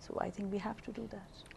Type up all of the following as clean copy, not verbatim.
so I think we have to do that.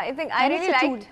I think I really liked.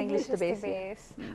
English is the base.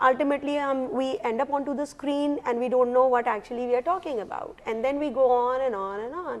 ultimately we end up onto the screen and we don't know what actually we are talking about, and then we go on and on and on,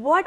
What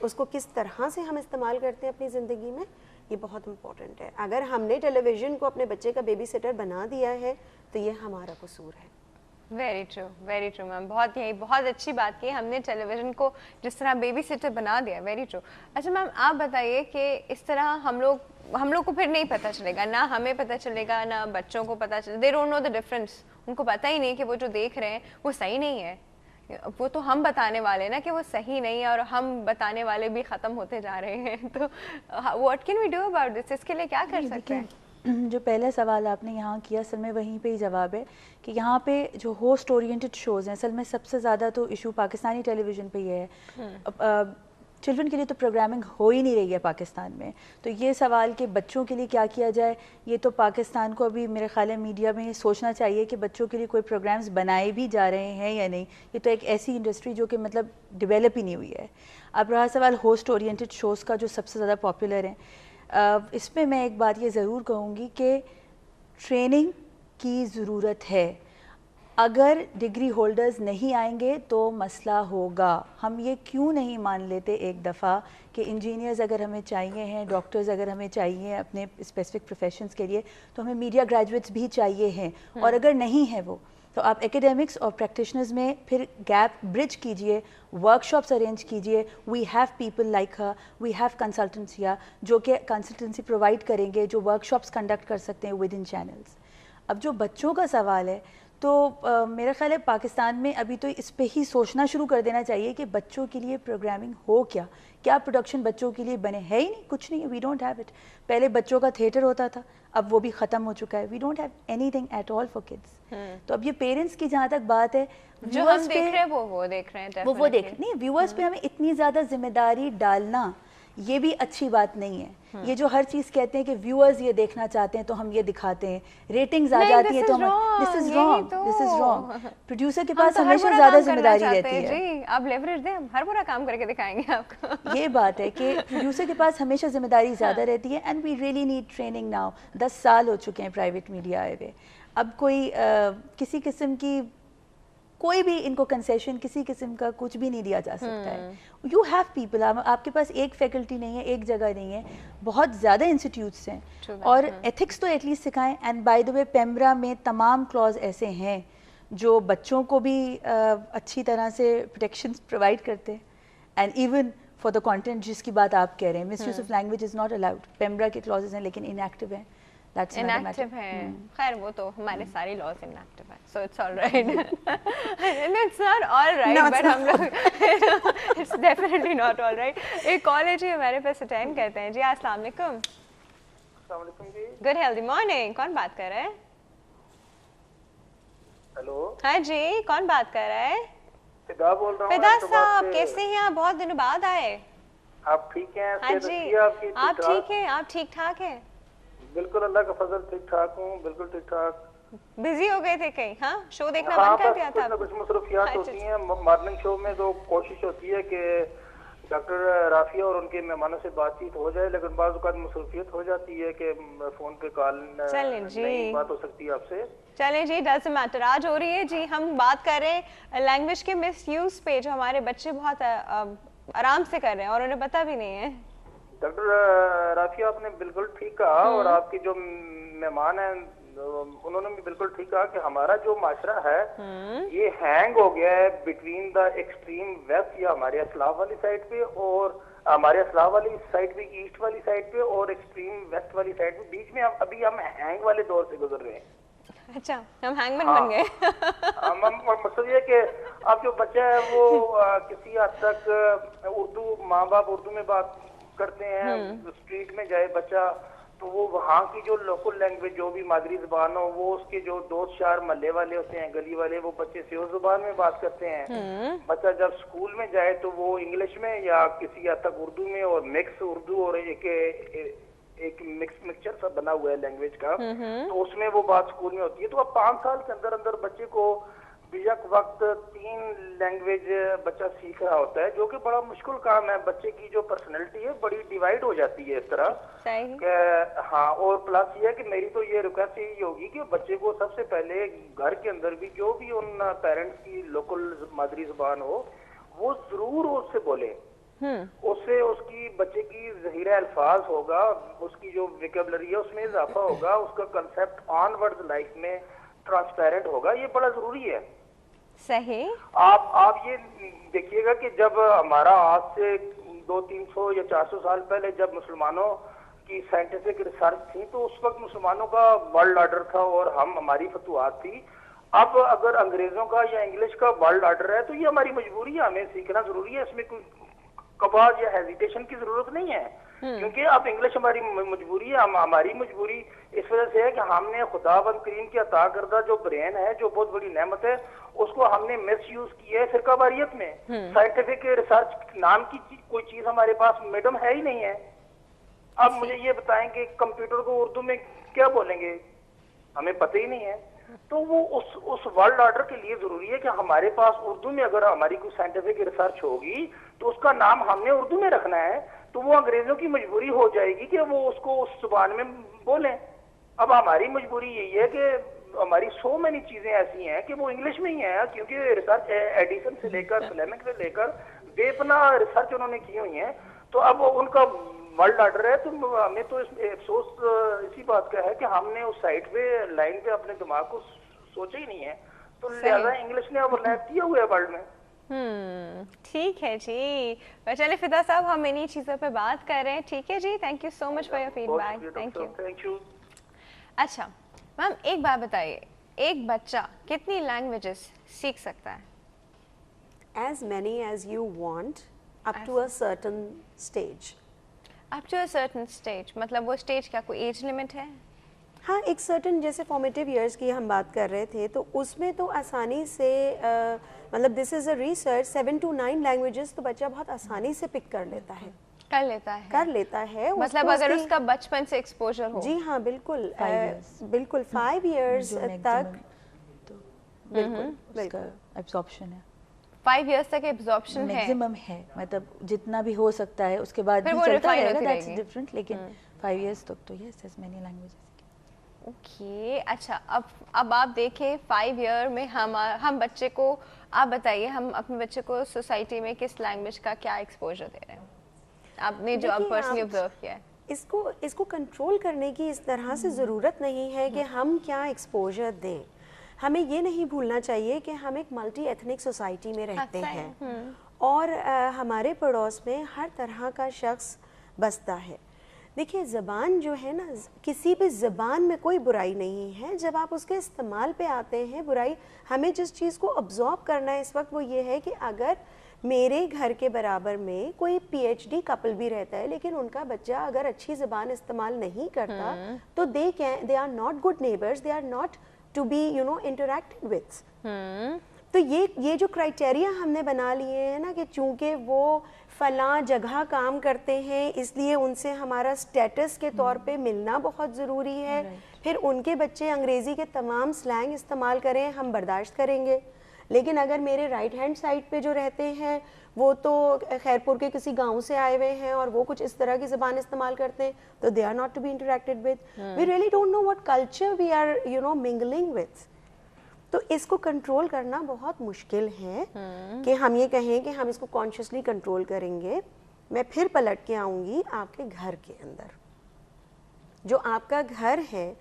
اس کو کس طرح سے ہم استعمال کرتے ہیں اپنی زندگی میں، یہ بہت امپورٹنٹ ہے. اگر ہم نے ٹیلی ویژن کو اپنے بچے کا بیبی سٹر بنا دیا ہے تو یہ ہمارا قصور ہے. ویری ٹرو میم. بہت اچھی بات کی, ہم نے ٹیلی ویژن کو جس طرح بیبی سٹر بنا دیا. Very true. اچھا میم آپ بتائیے کہ اس طرح ہم لوگ کو پھر نہیں پتہ چلے گا, نہ ہمیں پتہ چلے گا نہ بچوں کو پتہ چلے. They don't know the difference. ان کو پتہ ہی نہیں کہ وہ جو دیکھ رہے ہیں وہ صحیح نہیں ہے. وہ تو ہم بتانے والے نا کہ وہ صحیح نہیں ہے, اور ہم بتانے والے بھی ختم ہوتے جا رہے ہیں. تو what can we do about this? اس کے لیے کیا کر سکتے ہیں؟ جو پہلا سوال آپ نے یہاں کیا اصل میں وہیں پہ ہی جواب ہے کہ یہاں پہ جو ہوسٹ اورینٹڈ شوز ہیں, اصل میں سب سے زیادہ تو ایشو پاکستانی ٹیلی ویژن پہ یہ ہے. چلڈرن کے لیے تو پروگرامنگ ہو ہی نہیں رہی ہے پاکستان میں. تو یہ سوال کہ بچوں کے لیے کیا کیا جائے, یہ تو پاکستان کو ابھی میرے خیال ہے میڈیا میں یہ سوچنا چاہیے کہ بچوں کے لیے کوئی پروگرامز بنائے بھی جا رہے ہیں یا نہیں. یہ تو ایک ایسی انڈسٹری جو کہ مطلب ڈیولپ ہی نہیں ہوئی ہے. اب رہا سوال ہوسٹ اورینٹڈ شوز کا جو سب سے زیادہ پاپولر ہیں, اس میں میں ایک بات یہ ضرور کہوں گی کہ ٹریننگ کی ضرورت ہے. اگر ڈگری ہولڈرز نہیں آئیں گے تو مسئلہ ہوگا. ہم یہ کیوں نہیں مان لیتے ایک دفعہ کہ انجینئرز اگر ہمیں چاہیے ہیں, ڈاکٹرز اگر ہمیں چاہیے اپنے اسپیسیفک پروفیشنز کے لیے, تو ہمیں میڈیا گریجویٹس بھی چاہیے ہیں. اور اگر نہیں ہے وہ, تو آپ ایکیڈیمکس اور پریکٹیشنرز میں پھر گیپ برج کیجئے, ورک شاپس ارینج کیجئے. We have people like her, we have کنسلٹنسیا جو کہ کنسلٹنسی پرووائڈ کریں گے, جو ورک شاپس کنڈکٹ کر سکتے ہیں ود ان چینلز. اب جو بچوں کا سوال ہے, تو میرا خیال ہے پاکستان میں ابھی تو اس پہ ہی سوچنا شروع کر دینا چاہیے کہ بچوں کے لیے پروگرامنگ ہو کیا پروڈکشن بچوں کے لیے بنے. ہے ہی نہیں, کچھ نہیں. We don't have it. پہلے بچوں کا تھیٹر ہوتا تھا, اب وہ بھی ختم ہو چکا ہے. We don't have anything at all for kids. تو اب یہ پیرنٹس کی جہاں تک بات ہے, جو ہم دیکھ رہے ہیں وہ دیکھ رہے ہیں, وہ دیکھ نہیں. ویورس پہ ہمیں اتنی زیادہ ذمہ داری ڈالنا یہ بھی اچھی بات نہیں ہے. یہ جو ہر چیز کہتے ہیں کہ ویورز یہ دیکھنا چاہتے ہیں تو ہم یہ دکھاتے ہیں, ریٹنگز آ جاتی ہیں تو ہم دس از رانگ. پروڈیوسر کے پاس ہمیشہ زیادہ ذمہ داری رہتی ہے. جی آپ لیوریج دیں, ہم ہر برا کام کر کے دکھائیں گے آپ کو. یہ بات ہے کہ پروڈیوسر کے پاس ہمیشہ ذمہ داری زیادہ رہتی ہے. And we really need training now. 10 سال ہو چکے ہیں پرائیویٹ میڈیا آئے ہوئے. اب کوئی کسی قسم کی کوئی بھی ان کو کنسیشن کسی قسم کا کچھ بھی نہیں دیا جا سکتا ہے. یو ہیو پیپل, آپ کے پاس ایک فیکلٹی نہیں ہے, ایک جگہ نہیں ہے, بہت زیادہ انسٹیٹیوٹس ہیں. اور ایتھکس تو ایٹ لیسٹ سکھائیں. اینڈ بائی دا وے پیمبرا میں تمام کلاز ایسے ہیں جو بچوں کو بھی اچھی طرح سے پروٹیکشنز پرووائڈ کرتے ہیں. And even for the content جس کی بات آپ کہہ رہے ہیں, misuse of language is not allowed. Pemra کے کلازز ہیں لیکن انیکٹیو ہیں. انیکٹیو ہے. خیر وہ تو ہمارے ساری لاز انیکٹیو ہیں, so it's all right. It's not all right but ہم لوگ it's definitely not all right. ایک کال ہے جی ہمارے پاس اٹینڈ کرتے ہیں. جی السلام علیکم. السلام علیکم جی. Good healthy morning. کون بات کر رہا ہے؟ ہیلو. ہاں جی, کون بات کر رہا ہے؟ فدا بول رہا ہوں. فدا صاحب کیسے ہیں آپ؟ بہت دنوں بعد آئے. آپ ٹھیک ہیں؟ ہاں جی آپ ٹھیک ہیں, آپ ٹھیک ٹھاک ہیں؟ بالکل اللہ کا فضل, ٹھیک ٹھاک ہوں, بالکل ٹھیک ٹھاک. بزی ہو گئے تھے کہیں؟ ہاں شو دیکھنا بند کر دیا تھا؟ کچھ مصروفیات ہوتی ہیں مارننگ شو میں, تو کوشش ہوتی ہے کہ ڈاکٹر رافیہ اور ان کے مہمانوں سے بات چیت ہو جائے, لیکن بعض اوقات مصروفیت ہو جاتی ہے کہ فون پہ کال نہیں بات ہو سکتی ہے آپ سے. چلیں جی, ڈزنٹ میٹر. آج ہو رہی ہے جی, ہم بات کر رہے ہیں لینگویج کے مس یوز پہ, جو ہمارے بچے بہت آرام سے کر رہے ہیں اور انہیں پتہ بھی نہیں ہے. ڈاکٹر رافیہ آپ نے بالکل ٹھیک کہا, اور آپ کی جو مہمان ہیں انہوں نے بھی بالکل ٹھیک کہا کہ ہمارا جو معاشرہ ہے یہ ہینگ ہو گیا ہے بٹوین دا ایکسٹریم ویسٹ, یا ہمارے اسلاف والی سائڈ پہ, اور ہمارے اسلاف والی سائڈ پہ, ایسٹ والی سائڈ پہ, اور ایکسٹریم ویسٹ والی سائڈ پہ. بیچ میں ابھی ہم ہینگ والے دور سے گزر رہے ہیں. اچھا, ہم ہینگ مین بن گئے. مقصد یہ کہ اب جو بچہ ہے وہ کسی حد تک اردو, ماں باپ اردو میں بات کرتے ہیں, اسٹریٹ میں جائے بچہ تو وہ وہاں کی جو لوکل لینگویج جو بھی مادری زبان ہو, وہ اس کے جو دوست چار محلے والے ہوتے ہیں, گلی والے, وہ بچے سے اس زبان میں بات کرتے ہیں. بچہ جب اسکول میں جائے تو وہ انگلش میں یا کسی حد تک اردو میں, اور مکس اردو اور ایک مکسچر سا بنا ہوا ہے لینگویج کا, تو اس میں وہ بات اسکول میں ہوتی ہے. تو اب 5 سال کے اندر اندر بچے کو بیک وقت 3 لینگویج بچہ سیکھ رہا ہوتا ہے, جو کہ بڑا مشکل کام ہے. بچے کی جو پرسنالٹی ہے بڑی ڈیوائڈ ہو جاتی ہے اس طرح. ہاں, اور پلس یہ ہے کہ میری تو یہ ریکویسٹ یہی ہوگی کہ بچے کو سب سے پہلے گھر کے اندر بھی جو بھی ان پیرنٹس کی لوکل مادری زبان ہو وہ ضرور اس سے بولیں, اس سے الفاظ ہوگا, اس کی جو ویکیبلری ہے اس میں اضافہ ہوگا, اس کا کنسیپٹ آن ورڈ لائف میں ٹرانسپیرنٹ ہوگا, یہ بڑا ضروری ہے. صحیح. آپ یہ دیکھیے گا کہ جب ہمارا آج سے 200-300 یا 400 سال پہلے جب مسلمانوں کی سائنٹیفک ریسرچ تھی تو اس وقت مسلمانوں کا ورلڈ آرڈر تھا اور ہماری فتوحات تھی. اب اگر انگریزوں کا یا انگلش کا ورلڈ آرڈر ہے تو یہ ہماری مجبوری ہے, ہمیں سیکھنا ضروری ہے, اس میں کوئی کباز یا ہیزیٹیشن کی ضرورت نہیں ہے, کیونکہ اب انگلش ہماری مجبوری ہے. ہماری مجبوری اس وجہ سے ہے کہ ہم نے خداوند کریم کی عطا کردہ جو برین ہے, جو بہت بڑی نعمت ہے, اس کو ہم نے مس یوز کیا ہے فرقہ واریت میں. سائنٹیفک ریسرچ نام کی کوئی چیز ہمارے پاس میڈم ہے ہی نہیں ہے. اب مجھے یہ بتائیں کہ کمپیوٹر کو اردو میں کیا بولیں گے, ہمیں پتہ ہی نہیں ہے. تو وہ اس ورلڈ آرڈر کے لیے ضروری ہے کہ ہمارے پاس اردو میں اگر ہماری کوئی سائنٹیفک ریسرچ ہوگی تو اس کا نام ہم نے اردو میں رکھنا ہے, تو وہ انگریزوں کی مجبوری ہو جائے گی کہ وہ اس کو اس زبان میں بولیں. اب ہماری مجبوری یہی ہے کہ ہماری سو مینی چیزیں ایسی ہیں کہ وہ انگلش میں ہی ہیں, کیونکہ ریسرچ ایڈیسن سے لے کر فلیمنگ سے لے کر بے پناہ ریسرچ انہوں نے کی ہوئی ہیں. تو اب ان کا ورلڈ آرڈر ہے, تو ہمیں تو افسوس اسی بات کا ہے کہ ہم نے اس سائٹ پہ لائن پہ اپنے دماغ کو سوچا ہی نہیں ہے, تو لہذا انگلش نے اوور لیپ کیا ہوا ہے ورلڈ میں. ٹھیک ہے جی, چلے فدا صاحب ہم انہی چیزوں پہ بات کر رہے ہیں. ٹھیک ہے جی, thank you so much for your feedback. Thank you. اچھا میم ایک بات بتائیے, ایک بچہ کتنی لینگویجز سیکھ سکتا ہے؟ As many as you want up to a certain stage. Up to a certain stage مطلب وہ stage کیا کوئی ایج لمٹ ہے؟ ہاں, ایک سرٹن جیسے فارمیٹیو ایئرس کی ہم بات کر رہے تھے تو اس میں تو آسانی سے مطلب دس از اے ریسرچ 7 to 9 لینگویجز تو بچہ بہت آسانی سے پک کر لیتا ہے. مطلب اگر اس کا بچپن سے ایکسپوجر ہو. جی ہاں بالکل بالکل 5 ایئرس تک بالکل ایبزارپشن ہے. 5 ایئرس تک ایبزارپشن ہے میکسیمم ہے, مطلب جتنا بھی ہو سکتا ہے اس کے بعد بھی چلتا رہے گا, دیٹس ڈفرنٹ, لیکن 5 ایئرس تک تو yes as many languages. Okay اچھا, اب آپ دیکھیں 5 ایئر میں ہم بچے کو, آپ بتائیے ہم اپنے بچے کو سوسائٹی میں کس لینگویج کا کیا ایکسپوجر دے رہے ہیں, آپ نے جو آپ پرسنلی آبزرو کیا ہے؟ اس کو کنٹرول کرنے کی اس طرح سے ضرورت نہیں ہے کہ ہم کیا ایکسپوجر دیں. ہمیں یہ نہیں بھولنا چاہیے کہ ہم ایک ملٹی ایتھنک سوسائٹی میں رہتے ہیں اور ہمارے پڑوس میں ہر طرح کا شخص بستا ہے. دیکھیے زبان جو ہے نا, کسی بھی زبان میں کوئی برائی نہیں ہے, جب آپ اس کے استعمال پہ آتے ہیں برائی. ہمیں جس چیز کو ابزارب کرنا ہے اس وقت وہ یہ ہے کہ اگر میرے گھر کے برابر میں کوئی پی ایچ ڈی کپل بھی رہتا ہے لیکن ان کا بچہ اگر اچھی زبان استعمال نہیں کرتا تو they are not good neighbors, they are not to be interacted with. تو یہ جو کرائٹیریا ہم نے بنا لیے ہیں نا کہ چونکہ وہ فلاں جگہ کام کرتے ہیں اس لیے ان سے ہمارا سٹیٹس کے طور پہ ملنا بہت ضروری ہے, پھر ان کے بچے انگریزی کے تمام سلینگ استعمال کریں ہم برداشت کریں گے. لیکن اگر میرے رائٹ ہینڈ سائڈ پہ جو رہتے ہیں وہ تو خیرپور کے کسی گاؤں سے آئے ہوئے ہیں اور وہ کچھ اس طرح کی زبان استعمال کرتے ہیں تو they are not to be interacted with. We really don't know what culture we are mingling with. تو اس کو کنٹرول کرنا بہت مشکل ہے کہ ہم یہ کہیں کہ ہم اس کو کانشیسلی کنٹرول کریں گے. میں پھر پلٹ کے آؤں گی آپ کے گھر کے اندر, جو آپ کا گھر ہے.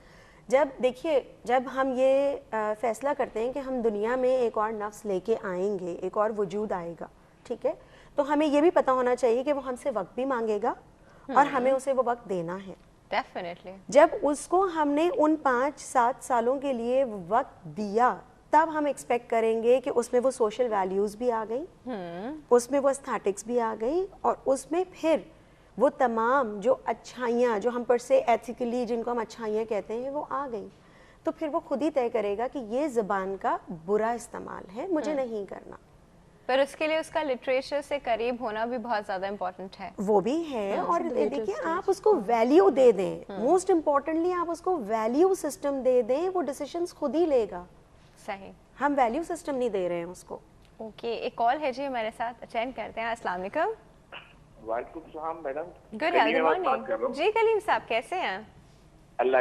جب دیکھیے جب ہم یہ فیصلہ کرتے ہیں کہ ہم دنیا میں ایک اور نفس لے کے آئیں گے, ایک اور وجود آئے گا, ٹھیک ہے, تو ہمیں یہ بھی پتہ ہونا چاہیے کہ وہ ہم سے وقت بھی مانگے گا اور ہمیں اسے وہ وقت دینا ہے. ڈیفینیٹلی جب اس کو ہم نے ان 5-7 سالوں کے لیے وقت دیا تب ہم ایکسپیکٹ کریں گے کہ اس میں وہ سوشل ویلیوز بھی آ گئی, اس میں وہ استھیٹکس بھی آ گئی, اور اس میں پھر وہ تمام جو اچھائیاں جو ہم پر سے ایتھیکلی جن کو ہم اچھائیاں کہتے ہیں وہ آ گئی. تو پھر وہ خود ہی طے کرے گا کہ یہ زبان کا برا استعمال ہے, مجھے نہیں کرنا. پر اس کے لیے اس کا لٹریچر سے قریب ہونا بھی بہت زیادہ امپورٹنٹ ہے. وہ بھی ہے, اور دیکھیے آپ اس کو ویلیو دے دیں, موسٹ امپورٹنٹلی آپ اس کو ویلیو سسٹم دے دیں, وہ ڈیسیشنز خود ہی لے گا. صحیح, ہم ویلیو سسٹم نہیں دے رہے ہیں اس کو. اوکے, ایک کال ہے جی ہمارے ساتھ, اٹینڈ کرتے ہیں. السلام علیکم. وعلیکم السلام میڈم. Good morning. جی کلیم صاحب کیسے ہیں؟ اللہ